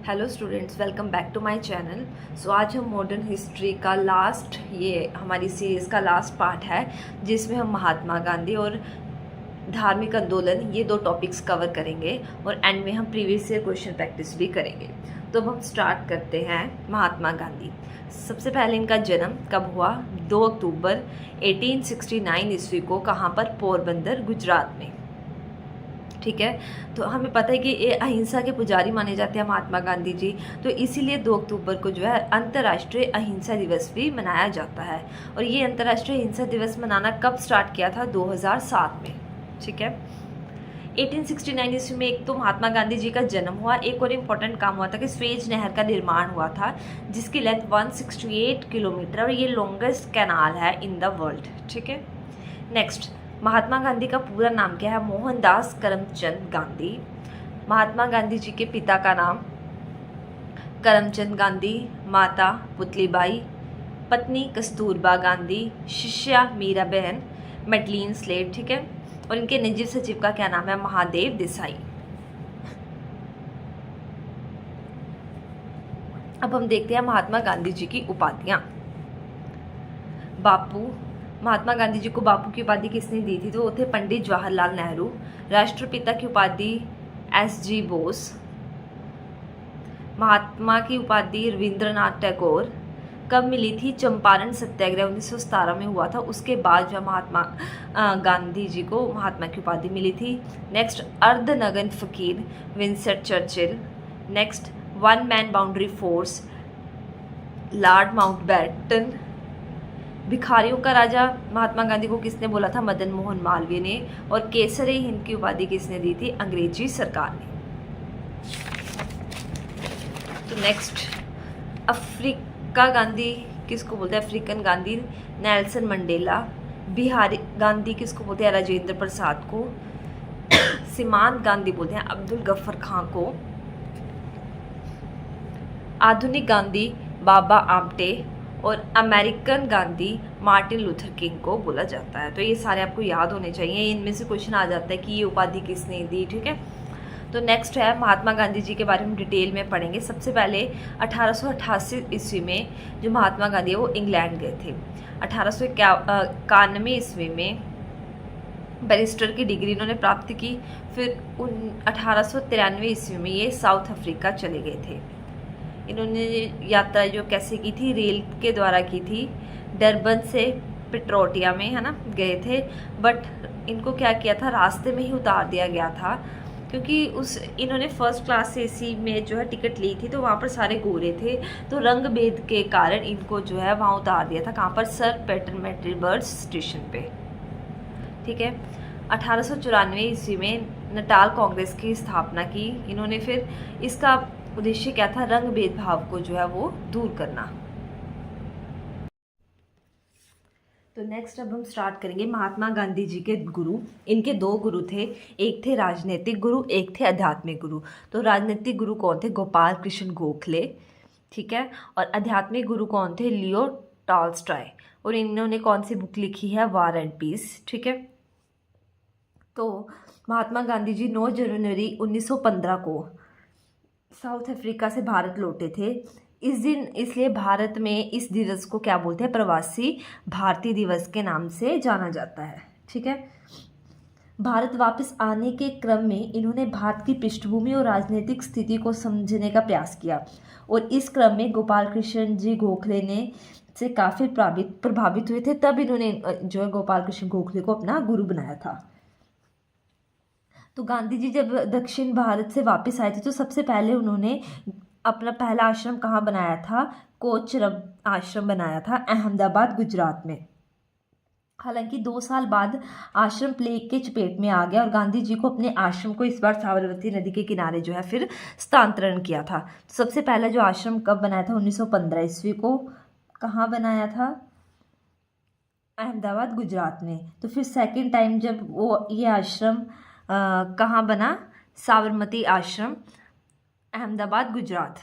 Hello students, welcome back to my channel. So आज हम modern history का last, ये हमारी सीरीज़ का लास्ट पार्ट है जिसमें हम महात्मा गांधी और धार्मिक आंदोलन ये दो टॉपिक्स कवर करेंगे और एंड में हम प्रीवियस ईयर क्वेश्चन प्रैक्टिस भी करेंगे। तो अब हम स्टार्ट करते हैं। महात्मा गांधी, सबसे पहले इनका जन्म कब हुआ? 2 अक्टूबर 1869 ईस्वी को। कहाँ पर? पोरबंदर, गुजरात में। ठीक है, तो हमें पता है कि ये अहिंसा के पुजारी माने जाते हैं महात्मा गांधी जी, तो इसीलिए 2 अक्टूबर को जो है अंतर्राष्ट्रीय अहिंसा दिवस भी मनाया जाता है। और ये अंतर्राष्ट्रीय अहिंसा दिवस मनाना कब स्टार्ट किया था? 2007 में। ठीक है, 1869 ईस्वी में एक तो महात्मा गांधी जी का जन्म हुआ, एक और इम्पोर्टेंट काम हुआ था कि स्वेज नहर का निर्माण हुआ था जिसकी लेंथ 168 किलोमीटर और ये लॉन्गेस्ट कैनाल है इन द वर्ल्ड। ठीक है, नेक्स्ट, महात्मा गांधी का पूरा नाम क्या है? मोहनदास करमचंद गांधी। महात्मा गांधी जी के पिता का नाम करमचंद गांधी, माता पुतलीबाई, पत्नी कस्तूरबा गांधी, शिष्या मीराबेन, मेडलिन स्लेट। ठीक है, और इनके निजी सचिव का क्या नाम है? महादेव देसाई। अब हम देखते हैं महात्मा गांधी जी की उपाधियां। बापू, महात्मा गांधी जी को बापू की उपाधि किसने दी थी? तो वो थे पंडित जवाहरलाल नेहरू। राष्ट्रपिता की उपाधि एस.जी. बोस। महात्मा की उपाधि रविंद्रनाथ टैगोर। कब मिली थी? चंपारण सत्याग्रह 1917 में हुआ था, उसके बाद जो महात्मा गांधी जी को महात्मा की उपाधि मिली थी। नेक्स्ट, अर्धनग्न फकीर Winston Churchill. Next, one man boundary force Lord Mountbatten. भिखारियों का राजा महात्मा गांधी को किसने बोला था? मदन मोहन मालवीय ने। और केसरे हिंद की उपाधि किसने दी थी? अंग्रेजी सरकार ने। तो नेक्स्ट, अफ्रीका गांधी किसको बोलते हैं? African Gandhi Nelson Mandela. Bihari Gandhi किसको बोलते हैं? राजेंद्र प्रसाद को। सीमांत गांधी बोलते हैं अब्दुल गफ्फर खां को। आधुनिक गांधी बाबा आमटे और American Gandhi Martin Luther king को बोला जाता है। तो ये सारे आपको याद होने चाहिए, इनमें से क्वेश्चन आ जाता है कि ये उपाधि किसने दी। ठीक है, तो नेक्स्ट है महात्मा गांधी जी के बारे में डिटेल में पढ़ेंगे। सबसे पहले 1888 ईस्वी में जो महात्मा गांधी है वो इंग्लैंड गए थे। 1891 ईस्वी में बैरिस्टर की डिग्री इन्होंने प्राप्त की। फिर 1893 ईस्वी में ये साउथ अफ्रीका चले गए थे। इन्होंने यात्रा जो कैसे की थी? रेल के द्वारा की थी। डरबन से पिट्रोटिया में, है ना, गए थे। बट इनको क्या किया था? रास्ते में ही उतार दिया गया था, क्योंकि इन्होंने फर्स्ट क्लास एसी में जो है टिकट ली थी, तो वहाँ पर सारे गोरे थे, तो रंग भेद के कारण इनको जो है वहाँ उतार दिया था। कहाँ पर? सर पेटरमेट्रीबर्ग स्टेशन पे। ठीक है, 1894 ईस्वी में नटाल कांग्रेस की स्थापना की इन्होंने। फिर इसका उद्देश्य क्या था? रंग भेदभाव को जो है वो दूर करना। तो नेक्स्ट अब हम स्टार्ट करेंगे महात्मा गांधी जी के गुरु। इनके 2 गुरु थे, एक थे राजनीतिक गुरु, एक थे आध्यात्मिक गुरु। तो राजनीतिक गुरु कौन थे? गोपाल कृष्ण गोखले। ठीक है, और आध्यात्मिक गुरु कौन थे? Leo Tolstoy. और इन्होंने कौन सी बुक लिखी है? War and piece. ठीक है, तो महात्मा गांधी जी 9 जनवरी 1915 को साउथ अफ्रीका से भारत लौटे थे। इस दिन इसलिए भारत में इस दिवस को क्या बोलते हैं? प्रवासी भारतीय दिवस के नाम से जाना जाता है। ठीक है, भारत वापस आने के क्रम में इन्होंने भारत की पृष्ठभूमि और राजनीतिक स्थिति को समझने का प्रयास किया, और इस क्रम में गोपाल कृष्ण जी गोखले ने से काफ़ी प्रभावित हुए थे। तब इन्होंने जो है गोपाल कृष्ण गोखले को अपना गुरु बनाया था। तो गांधी जी जब दक्षिण भारत से वापस आए थे तो सबसे पहले उन्होंने अपना पहला आश्रम कहाँ बनाया था? कोचरब आश्रम बनाया था, अहमदाबाद, गुजरात में। हालांकि 2 साल बाद आश्रम प्लेग के चपेट में आ गया और गांधी जी को अपने आश्रम को इस बार साबरमती नदी के किनारे जो है फिर स्थानांतरण किया था। तो सबसे पहला जो आश्रम कब बनाया था? 1915 ईस्वी को। कहाँ बनाया था? अहमदाबाद, गुजरात में। तो फिर सेकेंड टाइम जब वो ये आश्रम कहाँ बना? साबरमती आश्रम, अहमदाबाद, गुजरात।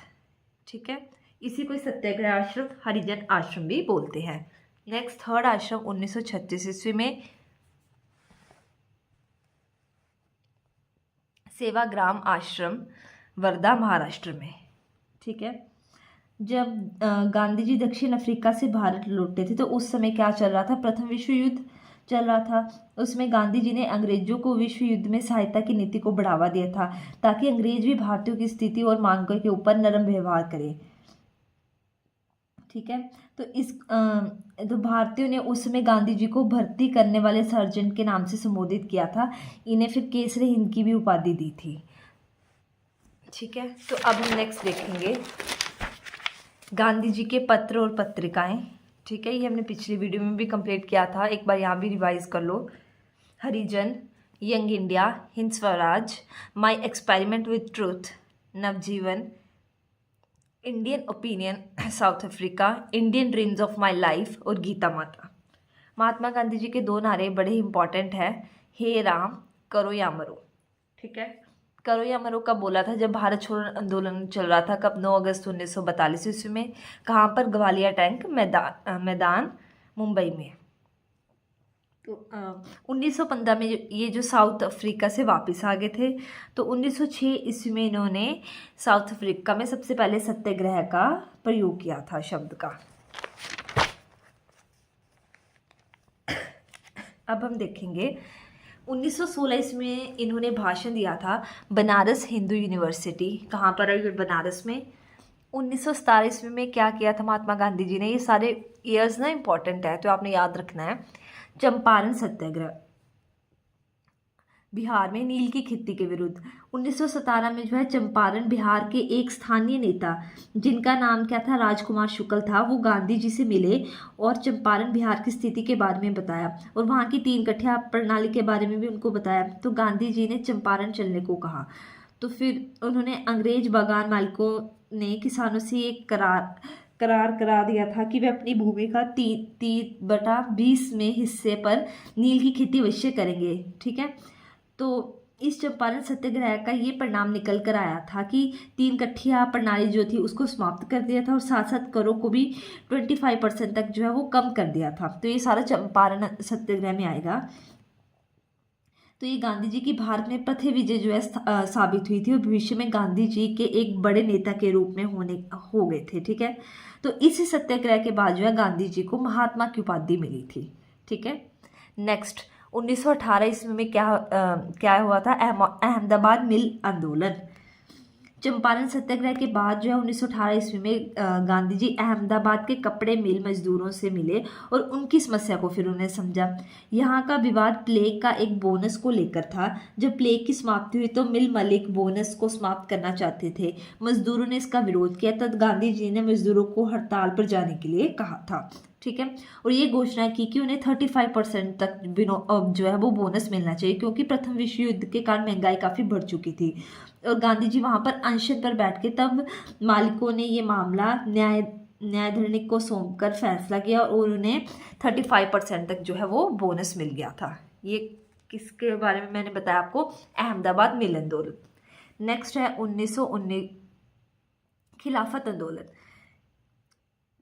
ठीक है, इसी को सत्याग्रह आश्रम, हरिजन आश्रम भी बोलते हैं। नेक्स्ट, थर्ड आश्रम 1936 ईस्वी में सेवाग्राम आश्रम, वर्धा, महाराष्ट्र में। ठीक है। जब गांधी जी दक्षिण अफ्रीका से भारत लौटे थे तो उस समय क्या चल रहा था, प्रथम विश्व युद्ध चल रहा था। उसमें गांधी जी ने अंग्रेजों को विश्व युद्ध में सहायता की नीति को बढ़ावा दिया था ताकि अंग्रेज भी भारतीयों की स्थिति और मांगों के ऊपर नरम व्यवहार करें। ठीक है। तो भारतीयों ने उस समय गांधी जी को भर्ती करने वाले सर्जन के नाम से संबोधित किया था। इन्हें फिर केसरी हिंद की भी उपाधि दी थी। ठीक है। तो अब हम नेक्स्ट देखेंगे गांधी जी के पत्र और पत्रिकाएं। ठीक है, ये हमने पिछली वीडियो में भी कंप्लीट किया था, एक बार यहाँ भी रिवाइज कर लो। Harijan, young India, Hind Swaraj, my experiment with truth, Navjivan, Indian opinion, south Africa, Indian dreams of my life और गीता माता। महात्मा गांधी जी के 2 नारे बड़े ही इंपॉर्टेंट है, हे राम करो या मरो। ठीक है, करो या मरो कब बोला था, जब भारत छोड़ो आंदोलन चल रहा था। कब, 9 अगस्त 1942 ईस्वी में। कहाँ पर, ग्वालियर टैंक मैदान मुंबई में। तो 1915 में ये जो साउथ अफ्रीका से वापस आ गए थे। तो 1906 ईस्वी में इन्होंने साउथ अफ्रीका में सबसे पहले सत्याग्रह का प्रयोग किया था, शब्द का। अब हम देखेंगे 1916 ईस्वी में इन्होंने भाषण दिया था बनारस हिंदू यूनिवर्सिटी। कहाँ पर है, बनारस में। 1917 ईस्वी में क्या किया था महात्मा गांधी जी ने, ये सारे ईयर्स ना इंपॉर्टेंट है तो आपने याद रखना है। चंपारण सत्याग्रह, बिहार में नील की खेती के विरुद्ध। 1917 में जो है चंपारण बिहार के एक स्थानीय नेता जिनका नाम क्या था, राजकुमार शुक्ल था, वो गांधी जी से मिले और चंपारण बिहार की स्थिति के बारे में बताया और वहाँ की 3 कठिया प्रणाली के बारे में भी उनको बताया। तो गांधी जी ने चंपारण चलने को कहा। तो फिर उन्होंने अंग्रेज बागान मालिकों ने किसानों से एक करार करा दिया था कि वे अपनी भूमि का 30/20 में हिस्से पर नील की खेती अवश्य करेंगे। ठीक है। तो इस चंपारण सत्याग्रह का ये परिणाम निकल कर आया था कि 3 कठिया प्रणाली जो थी उसको समाप्त कर दिया था और साथ साथ करों को भी 25% तक जो है वो कम कर दिया था। तो ये सारा चंपारण सत्याग्रह में आएगा। तो ये गांधी जी की भारत में प्रथम विजय जो है साबित हुई थी और भविष्य में गांधी जी के एक बड़े नेता के रूप में हो गए थे। ठीक है। तो इसी सत्याग्रह के बाद जो है गांधी जी को महात्मा की उपाधि मिली थी। ठीक है। नेक्स्ट 1918 ईस्वी में क्या हुआ था, अहमदाबाद मिल आंदोलन। चंपारण सत्याग्रह के बाद जो है 1918 ईस्वी में गांधी जी अहमदाबाद के कपड़े मिल मजदूरों से मिले और उनकी समस्या को फिर उन्हें समझा। यहाँ का विवाद प्लेग का एक बोनस को लेकर था। जब प्लेग की समाप्ति हुई तो मिल मालिक बोनस को समाप्त करना चाहते थे। मजदूरों ने इसका विरोध किया, तब गांधी जी ने मजदूरों को हड़ताल पर जाने के लिए कहा था। ठीक है। और ये घोषणा की कि उन्हें 35% तक जो है वो बोनस मिलना चाहिए, क्योंकि प्रथम विश्व युद्ध के कारण महंगाई काफ़ी बढ़ चुकी थी। और गांधी जी वहाँ पर अनशन पर बैठ के तब मालिकों ने ये मामला न्यायाधीश को सौंपकर फैसला किया और उन्हें 35% तक जो है वो बोनस मिल गया था। ये किसके बारे में मैंने बताया आपको, अहमदाबाद मिल आंदोलन। नेक्स्ट है 1919 खिलाफत आंदोलन।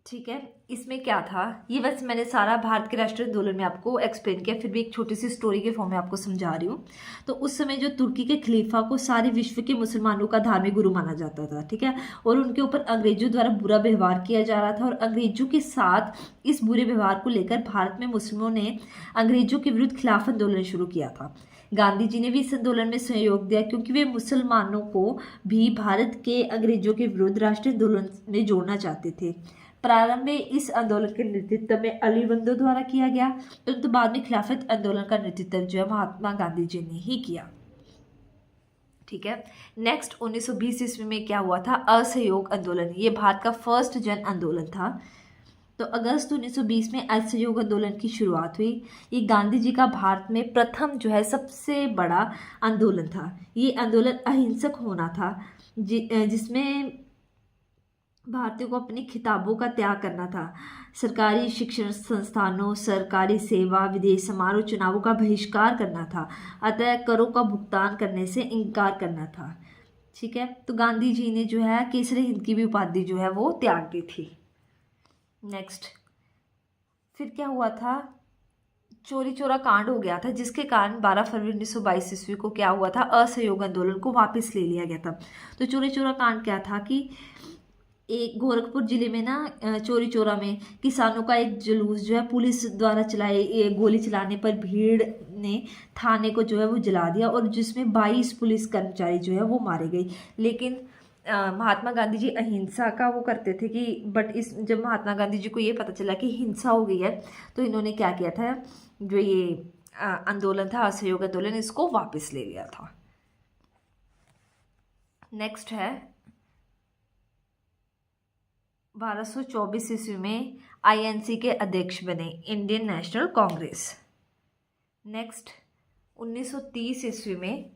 ठीक है। इसमें क्या था, ये बस मैंने सारा भारत के राष्ट्रीय आंदोलन में आपको एक्सप्लेन किया, फिर भी एक छोटी सी स्टोरी के फॉर्म में आपको समझा रही हूँ। तो उस समय जो तुर्की के खलीफा को सारे विश्व के मुसलमानों का धार्मिक गुरु माना जाता था। ठीक है। और उनके ऊपर अंग्रेजों द्वारा बुरा व्यवहार किया जा रहा था और अंग्रेजों के साथ इस बुरे व्यवहार को लेकर भारत में मुस्लिमों ने अंग्रेजों के विरुद्ध खिलाफ आंदोलन शुरू किया था। गांधी जी ने भी इस आंदोलन में सहयोग दिया, क्योंकि वे मुसलमानों को भी भारत के अंग्रेजों के विरुद्ध राष्ट्रीय आंदोलन में जोड़ना चाहते थे। प्रारंभ में इस आंदोलन के नेतृत्व में अली बंदो द्वारा किया गया, परंतु बाद में खिलाफत आंदोलन का नेतृत्व जो है महात्मा गांधी जी ने ही किया। ठीक है। नेक्स्ट 1920 ईस्वी में क्या हुआ था, असहयोग आंदोलन। ये भारत का फर्स्ट जन आंदोलन था। तो अगस्त 1920 में असहयोग आंदोलन की शुरुआत हुई। ये गांधी जी का भारत में प्रथम जो है सबसे बड़ा आंदोलन था। ये आंदोलन अहिंसक होना था, जिसमें भारतीयों को अपनी किताबों का त्याग करना था, सरकारी शिक्षण संस्थानों, सरकारी सेवा, विदेश समारोह, चुनावों का बहिष्कार करना था, अतः करों का भुगतान करने से इनकार करना था। ठीक है। तो गांधी जी ने जो है केसरी हिंद की भी उपाधि जो है वो त्याग दी थी। नेक्स्ट फिर क्या हुआ था, चोरी चोरा कांड हो गया था, जिसके कारण 12 फरवरी 1922 ईस्वी को क्या हुआ था, असहयोग आंदोलन को वापस ले लिया गया था। तो चोरी चोरा कांड क्या था कि एक गोरखपुर जिले में ना चौरी चौरा में किसानों का एक जुलूस जो है पुलिस द्वारा चलाए गोली चलाने पर भीड़ ने थाने को जो है वो जला दिया, और जिसमें 22 पुलिस कर्मचारी जो है वो मारे गए। लेकिन महात्मा गांधी जी अहिंसा का वो करते थे कि बट इस जब महात्मा गांधी जी को ये पता चला कि हिंसा हो गई है, तो इन्होंने क्या किया था, जो ये आंदोलन था असहयोग आंदोलन, इसको वापस ले लिया था। नेक्स्ट है 1224 ईस्वी में आईएनसी के अध्यक्ष बने इंडियन नेशनल कांग्रेस। नेक्स्ट 1930 ईस्वी में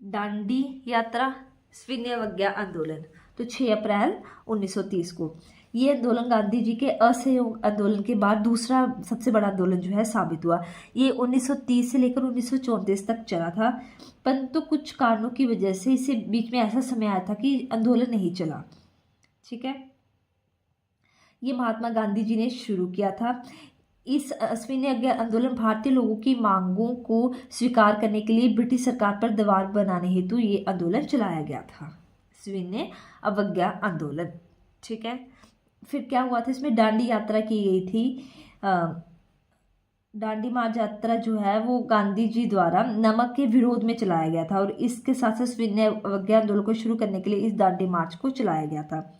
दांडी यात्रा सविनय आंदोलन, तो 6 अप्रैल 1930 को ये आंदोलन गांधी जी के असहयोग आंदोलन के बाद दूसरा सबसे बड़ा आंदोलन जो है साबित हुआ। ये 1930 से लेकर 1934 तक चला था, परंतु कुछ कारणों की वजह से इसे बीच में ऐसा समय आया था कि आंदोलन नहीं चला। ठीक है, ये महात्मा गांधी जी ने शुरू किया था। इस सविनय आंदोलन भारतीय लोगों की मांगों को स्वीकार करने के लिए ब्रिटिश सरकार पर दबाव बनाने हेतु ये आंदोलन चलाया गया था, सविनय अवज्ञा आंदोलन। ठीक है, फिर क्या हुआ था, इसमें दांडी यात्रा की गई थी। दांडी मार्च यात्रा जो है वो गांधी जी द्वारा नमक के विरोध में चलाया गया था, और इसके साथ साथ सविनय अवज्ञा आंदोलन को शुरू करने के लिए इस दांडी मार्च को चलाया गया था।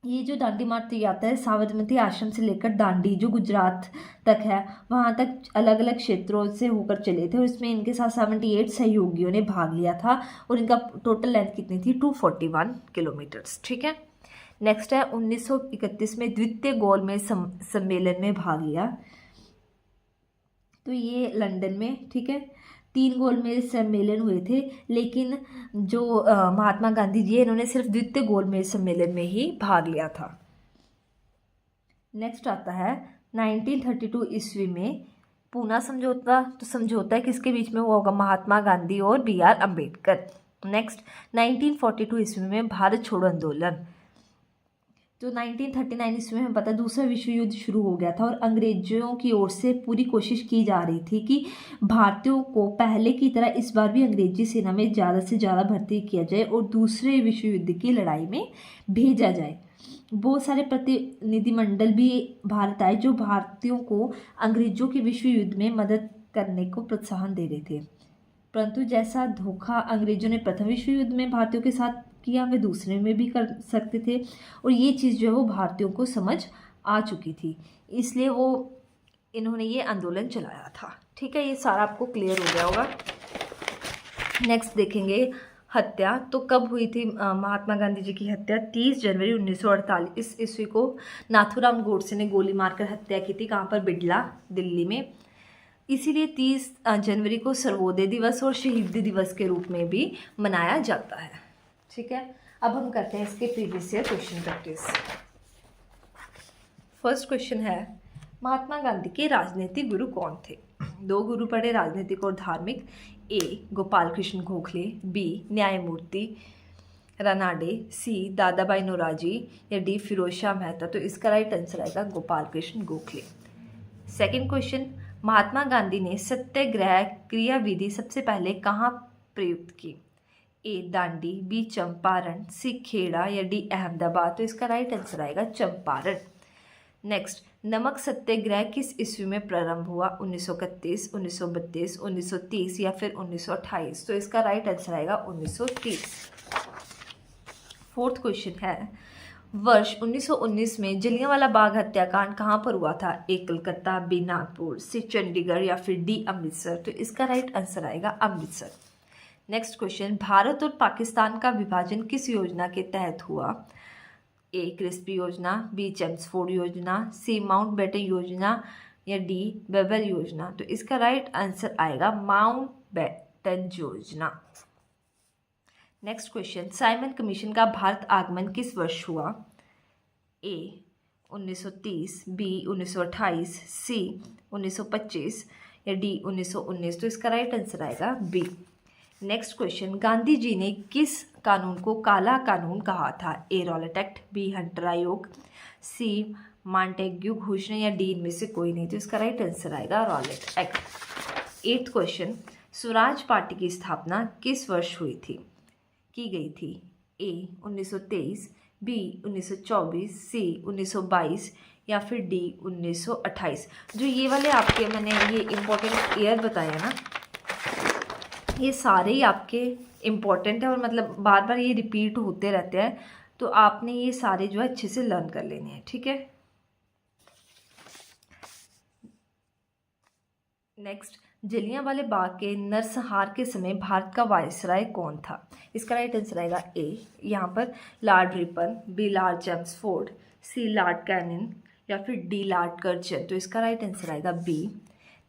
ये जो दांडी मार्च यात्रा है साबरमती आश्रम से लेकर दांडी जो गुजरात तक है वहाँ तक अलग अलग क्षेत्रों से होकर चले थे, और इसमें इनके साथ 78 सहयोगियों ने भाग लिया था, और इनका टोटल लेंथ कितनी थी, 241 किलोमीटर्स। ठीक है, नेक्स्ट है 1931 में द्वितीय गोलमेज सम्मेलन में भाग लिया, तो ये लंदन में। ठीक है, 3 गोलमेज सम्मेलन हुए थे, लेकिन जो महात्मा गांधी जी इन्होंने सिर्फ द्वितीय गोलमेज सम्मेलन में ही भाग लिया था। नेक्स्ट आता है 1932 ईस्वी में पूना समझौता। तो समझौता किसके बीच में हुआ होगा, महात्मा गांधी और BR अम्बेडकर। नेक्स्ट 1942 ईस्वी में भारत छोड़ो आंदोलन। तो 1939 ईस्वी में पता दूसरा विश्व युद्ध शुरू हो गया था, और अंग्रेजों की ओर से पूरी कोशिश की जा रही थी कि भारतीयों को पहले की तरह इस बार भी अंग्रेजी सेना में ज़्यादा से ज़्यादा भर्ती किया जाए और दूसरे विश्व युद्ध की लड़ाई में भेजा जाए। बहुत सारे प्रतिनिधिमंडल भी भारत आए जो भारतीयों को अंग्रेजों के विश्व युद्ध में मदद करने को प्रोत्साहन दे रहे थे, परंतु जैसा धोखा अंग्रेजों ने प्रथम विश्व युद्ध में भारतीयों के साथ किया वे दूसरे में भी कर सकते थे, और ये चीज़ जो है वो भारतीयों को समझ आ चुकी थी, इसलिए वो इन्होंने ये आंदोलन चलाया था। ठीक है, ये सारा आपको क्लियर हो गया होगा। नेक्स्ट देखेंगे हत्या। तो कब हुई थी महात्मा गांधी जी की हत्या, 30 जनवरी 1948 ईस्वी को नाथूराम गोडसे ने गोली मारकर हत्या की थी। कहाँ पर, बिड़ला, दिल्ली में। इसीलिए 30 जनवरी को सर्वोदय दिवस और शहीद दिवस के रूप में भी मनाया जाता है। ठीक है, अब हम करते हैं इसके previous year question practice. First question है, महात्मा गांधी के राजनीतिक गुरु कौन थे? 2 गुरु पढ़े, राजनीतिक और धार्मिक। A गोपाल कृष्ण गोखले, B न्यायमूर्ति रानाडे, C दादा भाई नौरोजी, या D फिरोज शाह मेहता। तो इसका राइट आंसर आएगा गोपाल कृष्ण गोखले। सेकंड क्वेश्चन, महात्मा गांधी ने सत्याग्रह क्रियाविधि सबसे पहले कहाँ प्रयुक्त की? A Dandi, B Champaran, C Kheda, या D अहमदाबाद। तो इसका राइट आंसर आएगा चंपारण। नेक्स्ट, नमक सत्याग्रह किस ईस्वी में प्रारंभ हुआ? 1931, 1932, 1930 या फिर 1928। तो इसका राइट आंसर आएगा 1930। फोर्थ क्वेश्चन है, वर्ष 1919 में जलियांवाला बाग हत्याकांड कहाँ पर हुआ था? A Calcutta, B Nagpur, C Chandigarh, या फिर D अमृतसर। तो इसका राइट आंसर आएगा अमृतसर। नेक्स्ट क्वेश्चन, भारत और पाकिस्तान का विभाजन किस योजना के तहत हुआ? A क्रिस्पी योजना, B चेम्सफोर्ड योजना, C माउंटबेटन योजना, या D बेबल योजना। तो इसका राइट आंसर आएगा माउंटबेटन योजना। नेक्स्ट क्वेश्चन, साइमन कमीशन का भारत आगमन किस वर्ष हुआ? A 1930, B 1928, C 1925, या D 1919। तो इसका राइट आंसर आएगा B। Next question, Gandhi ji ने किस कानून को काला कानून कहा था? A Rowlatt act, B Hunter आयोग, C मॉन्टेग्यू घोषणा, या D इनमें से कोई नहीं। तो इसका राइट आंसर आएगा Rowlatt act. 8th question, Swaraj party की स्थापना किस वर्ष हुई थी? की गई थी? ए 1923, बी 1924, सी 1922 या फिर डी 1928। जो ये वाले आपके मैंने ये इम्पोर्टेंट ईयर बताया ना, ये सारे ही आपके इम्पोर्टेंट है और मतलब बार बार ये रिपीट होते रहते हैं, तो आपने ये सारे जो है अच्छे से लर्न कर लेने हैं, ठीक है। नेक्स्ट, जलियांवाले बाग के नरसंहार के समय भारत का वायसराय कौन था? इसका राइट आंसर आएगा ए यहाँ पर lord Ripon, B lord Chelmsford, C lord Canning या फिर डी लॉर्ड कर्जन। तो इसका राइट आंसर आएगा बी।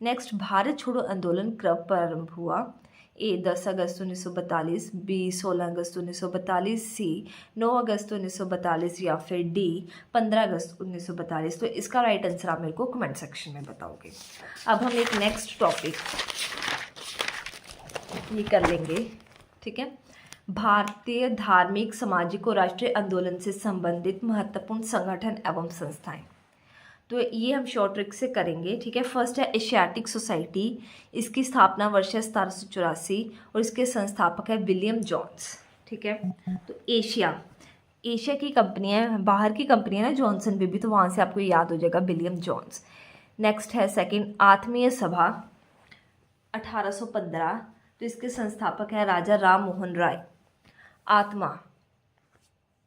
नेक्स्ट, भारत छोड़ो आंदोलन कब प्रारंभ हुआ? ए 10 अगस्त 1942, बी 16 अगस्त 1942, सी 9 अगस्त 1942 या फिर डी 15 अगस्त 1942। तो इसका राइट आंसर आप मेरे को कमेंट सेक्शन में बताओगे। अब हम एक नेक्स्ट टॉपिक ये कर लेंगे, ठीक है। भारतीय धार्मिक, सामाजिक और राष्ट्रीय आंदोलन से संबंधित महत्वपूर्ण संगठन एवं संस्थाएं। तो ये हम शॉर्ट ट्रिक से करेंगे, ठीक है। फर्स्ट है एशियाटिक सोसाइटी, इसकी स्थापना वर्ष है 1784 और इसके संस्थापक है विलियम जॉन्स, ठीक है। तो एशिया की कंपनी है, बाहर की कंपनी है ना जॉनसन बेबी, तो वहाँ से आपको याद हो जाएगा विलियम जॉन्स। नेक्स्ट है सेकंड आत्मीय सभा 1815, तो इसके संस्थापक है राजा राम मोहन राय। आत्मा,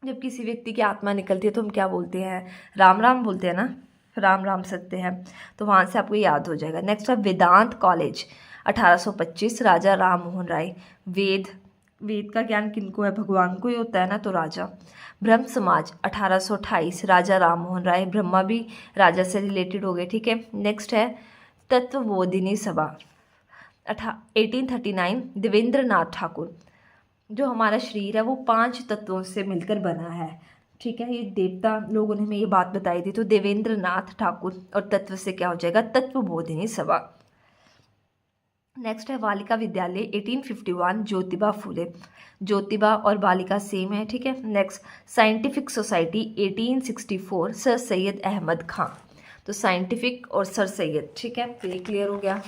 जब किसी व्यक्ति की आत्मा निकलती है तो हम क्या बोलते हैं? राम राम बोलते हैं ना, राम राम सकते हैं, तो वहाँ से आपको याद हो जाएगा। नेक्स्ट है वेदांत कॉलेज 1825, राजा राम मोहन राय। वेद का ज्ञान किनको है? भगवान को ही होता है ना, तो राजा। ब्रह्म समाज 1828, राजा राम मोहन राय। ब्रह्मा भी राजा से रिलेटेड हो गए, ठीक है। नेक्स्ट है तत्वबोधिनी सभा 1839, देवेंद्र नाथ ठाकुर। जो हमारा शरीर है वो 5 तत्वों से मिलकर बना है, ठीक है। ये देवता लोगों ने हमें ये बात बताई थी, तो देवेंद्र नाथ ठाकुर, और तत्व से क्या हो जाएगा? तत्वबोधिनी सभा। नेक्स्ट है बालिका विद्यालय 1851, ज्योतिबा फूले। ज्योतिबा और बालिका सेम है, ठीक है। Next scientific society 1864, sir Syed Ahmed Khan. तो साइंटिफिक और सर सैयद, ठीक है, तो ये क्लियर हो गया।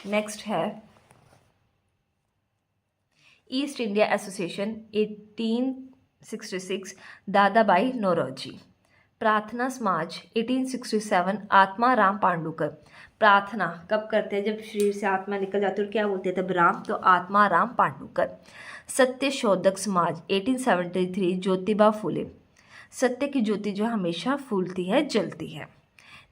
नेक्स्ट है East India Association 1866, Dadabhai Naoroji. Prarthana Samaj 1867, आत्मा राम पांडुकर। प्रार्थना कब करते हैं? जब शरीर से आत्मा निकल जाती है, और क्या बोलते हैं तब? राम, तो आत्मा राम पांडुकर। सत्य शोधक समाज 1873, ज्योतिबा फूले। सत्य की ज्योति जो हमेशा फूलती है, जलती है।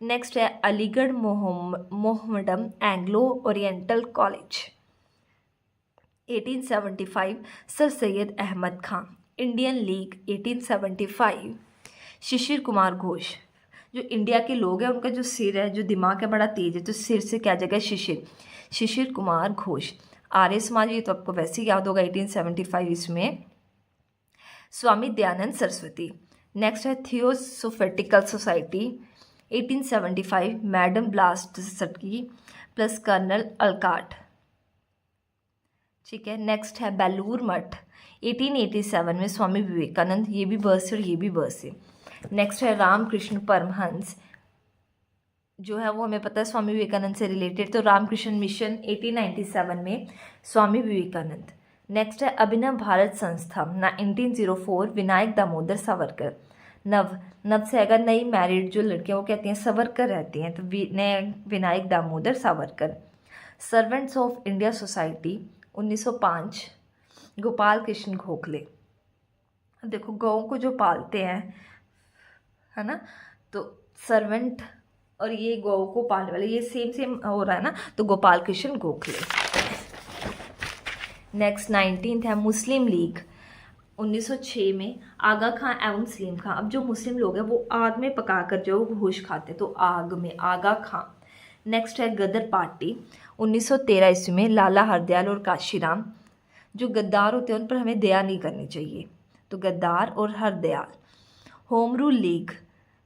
नेक्स्ट है Aligarh Mohammedan Anglo oriental college 1875, sir Syed Ahmed Khan. Indian league 1875, Sisir Kumar Ghosh. जो इंडिया के लोग हैं उनका जो सिर है, जो दिमाग है, बड़ा तेज है, तो सिर से क्या जगह? शिशिर कुमार घोष। आर्य समाज, ये तो आपको वैसे ही याद होगा 1875, इसमें स्वामी दयानंद सरस्वती। नेक्स्ट है थियोसोफिटिकल सोसाइटी 1875, मैडम ब्लास्ट प्लस कर्नल अलकाट, ठीक है। नेक्स्ट है बेलूर मठ 1887 में स्वामी विवेकानंद, ये भी बर्थ है और ये भी बर्थ है। नेक्स्ट है रामकृष्ण परमहंस, जो है वो हमें पता है स्वामी विवेकानंद से रिलेटेड, तो रामकृष्ण मिशन 1897 में स्वामी विवेकानंद। नेक्स्ट है अभिनव भारत संस्था 1904, विनायक दामोदर सावरकर। नव से आएगा नई मैरिड जो लड़कियां, वो कहती हैं सवरकर रहती हैं, तो Vinayak Damodar Savarkar. Servants of India society 1905, Gopal Krishna Gokhale. देखो गौ को जो पालते हैं, है ना, तो सर्वेंट और ये गौ को पालने वाले, ये सेम हो रहा है ना, तो गोपाल कृष्ण गोखले। नेक्स्ट 19th है मुस्लिम लीग 1906 में, आगा खां एवं सलीम खां। अब जो मुस्लिम लोग हैं वो आग में पकाकर जो घोष खाते, तो आग में आगा खां। नेक्स्ट है गदर पार्टी 1913 ईस्वी में, लाला हरदयाल और काशीराम। जो गद्दार होते हैं उन पर हमें दया नहीं करनी चाहिए, तो गद्दार और हरदयाल। होम रूल लीग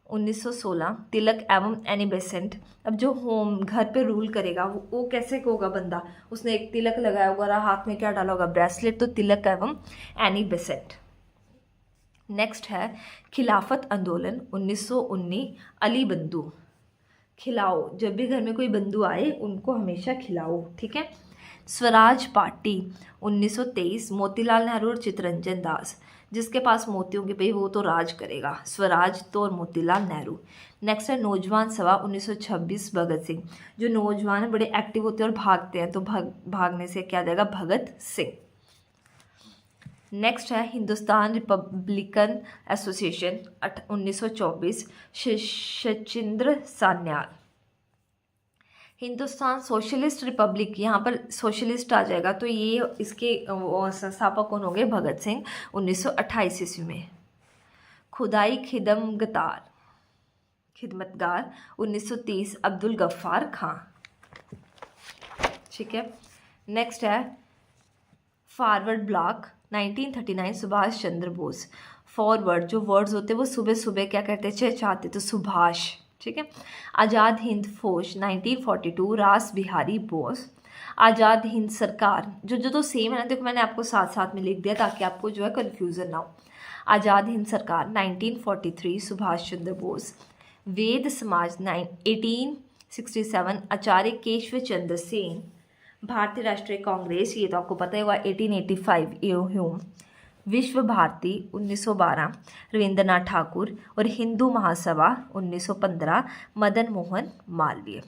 1916, तिलक एवं एनी बेसेंट। अब जो होम घर पे रूल करेगा वो कैसे होगा बंदा? उसने एक तिलक लगाया होगा, हाथ में क्या डाला होगा? ब्रेसलेट, तो तिलक एवं एनी बेसेंट। नेक्स्ट है खिलाफत आंदोलन 1919, अली बंधु। खिलाओ, जब भी घर में कोई बंधु आए उनको हमेशा खिलाओ, ठीक है। स्वराज पार्टी 1923, मोतीलाल नेहरू और चित्तरंजन दास। जिसके पास मोती होंगे भाई वो तो राज करेगा, स्वराज तो और मोतीलाल नेहरू। नेक्स्ट है नौजवान सभा 1926, भगत सिंह। जो नौजवान है बड़े एक्टिव होते हैं और भागते हैं, तो भागने से क्या देगा, भगत सिंह। नेक्स्ट है Hindustan republican association 1924, Sachindra Sanyal. Hindustan socialist republic, यहाँ पर सोशलिस्ट आ जाएगा, तो ये इसके संस्थापक कौन होंगे, भगत सिंह 1928 ईस्वी में। खुदाई खिदमतगार 1930, अब्दुल गफ्फार खां। ठीक है। नेक्स्ट है forward block 1939, Subhash Chandra Bose. Forward जो वर्ड्स होते हैं वो सुबह सुबह क्या कहते हैं, चहचहाते, तो सुभाष। ठीक है। आज़ाद हिंद फौज 1942, रास बिहारी बोस। आज़ाद हिंद सरकार, जो तो सेम है ना, देखो मैंने आपको साथ साथ में लिख दिया ताकि आपको जो है कन्फ्यूज़न ना हो। आज़ाद हिंद सरकार 1943, सुभाष चंद्र बोस। वेद समाज 1867, आचार्य केशव चंद्र सेन। भारतीय राष्ट्रीय कांग्रेस, ये तो आपको पता है, हुआ 1885, ह्यूम। विश्व भारती 1912, रविंद्रनाथ ठाकुर। और हिंदू महासभा 1915, मदन मोहन मालवीय।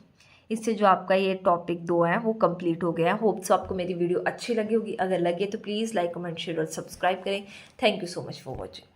इससे जो आपका ये टॉपिक 2 है वो कंप्लीट हो गया। होप सो आपको मेरी वीडियो अच्छी लगी होगी। अगर लगे तो प्लीज़ लाइक, कमेंट, शेयर और सब्सक्राइब करें। Thank you so much for watching.